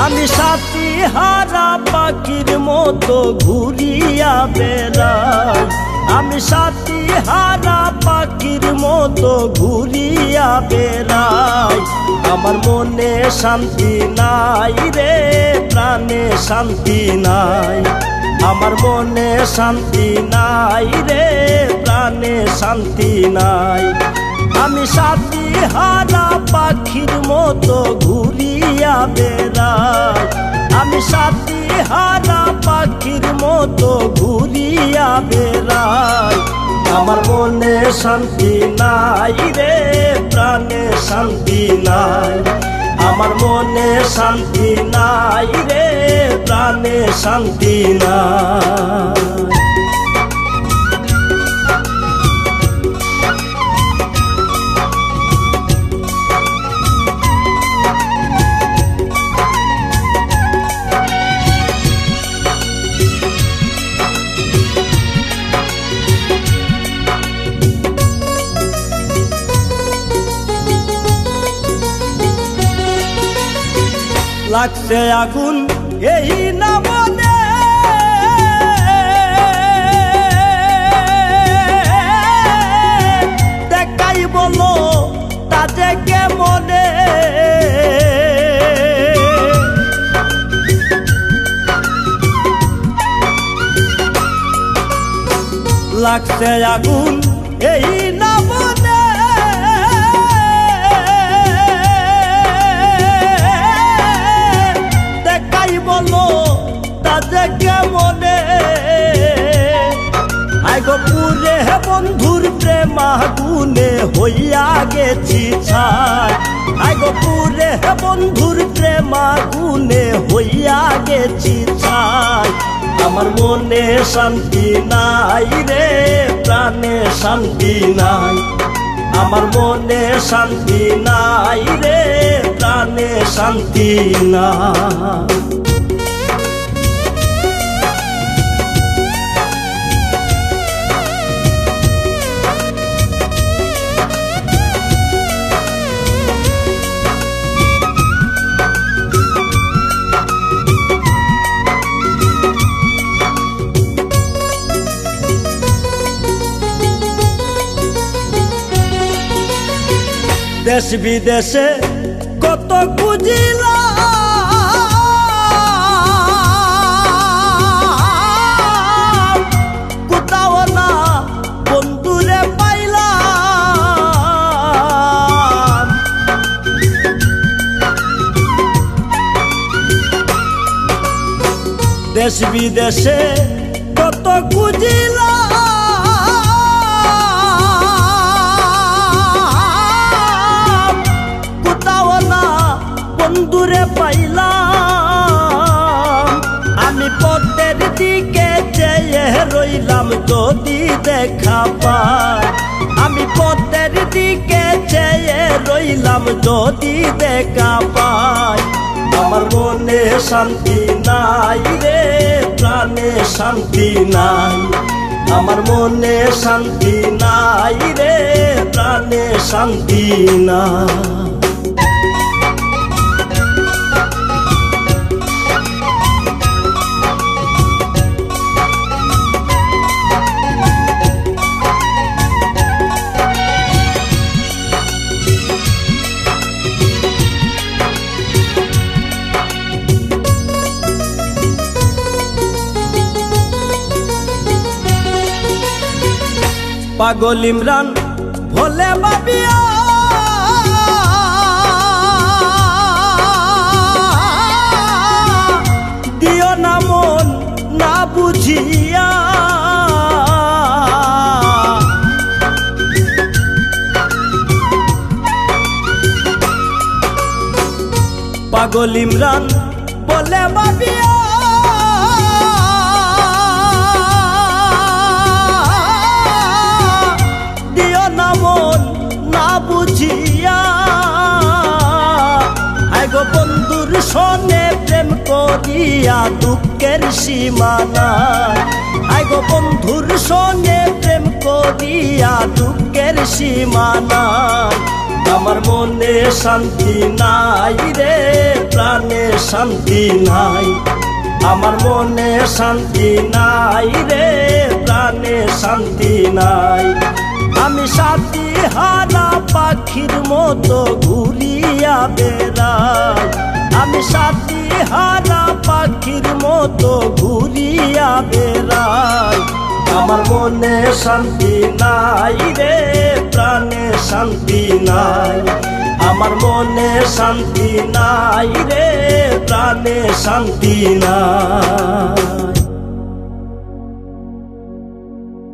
আমি সাথী হারা পাখির মতো ঘুরিয়া বেড়াই, আমি সাথী হারা পাখির মতো ঘুরিয়া বেড়াই। আমার মনে শান্তি নাই রে, প্রাণে শান্তি নাই। আমার মনে শান্তি নাই রে, প্রাণে শান্তি নাই। আমি সাথী হারা পাখির মতো ঘুরিয়া বেড়াই, আমি সাথী হারা পাখির মতো ঘুরিয়া বেড়াই। আমার মনে শান্তি নাই রে, প্রাণে শান্তি নাই। আমার মনে শান্তি নাই রে, প্রাণে শান্তি নাই। লাগছে আগুন এই না মনে, দেখাই বলো তাজে কেমনে। লাগছে আগুন এই না মনে, বলো তাজে কেমনে। আইগো পুরে বন্ধুর প্রেম আগুনে হইয়া গেছি ছাই, আইগো পুরে বন্ধুর প্রেম আগুনে হইয়া গেছি ছাই। আমার মনে শান্তি নাই রে, প্রাণে শান্তি নাই। আমার মনে শান্তি নাই রে, প্রাণে শান্তি নাই। দেশ বিদেশে কত খুঁজিলাম, কোথাও না বন্ধুরে পাইলাম। দেশ বিদেশে কত খুঁজিলাম, বন্ধুরে পাইলাম। আমি পথের দিকে চেয়ে রইলাম যদি দেখা পাই, আমি পথের দিকে চেয়ে রইলাম যদি দেখা পাই। আমার মনে শান্তি নাই রে, প্রাণে শান্তি নাই। আমার মনে শান্তি নাই রে, প্রাণে শান্তি নাই। পাগল ইমরান ভোলে বাবিয়া, দিও না মন না বুঝিয়া। পাগল ইমরান বলে বাবিয়া, বুঝিয়া। আইগো বন্ধুর সনে প্রেম করিয়া দুঃখের সীমা নাই, আইগো বন্ধুর সনে প্রেম করিয়া দুঃখের সীমা নাই। আমার মনে শান্তি নাই রে, প্রাণে শান্তি নাই। আমার মনে শান্তি নাই রে, প্রাণে শান্তি নাই। আমি সাথী হারা পাখির মতো ঘুরিয়া বেড়াই। আমি সাথী হারা পাখির মতো ঘুরিয়া বেড়াই। আমার মনে শান্তি নাই রে, প্রাণে শান্তি নাই। আমার মনে শান্তি নাই রে, প্রাণে শান্তি নাই।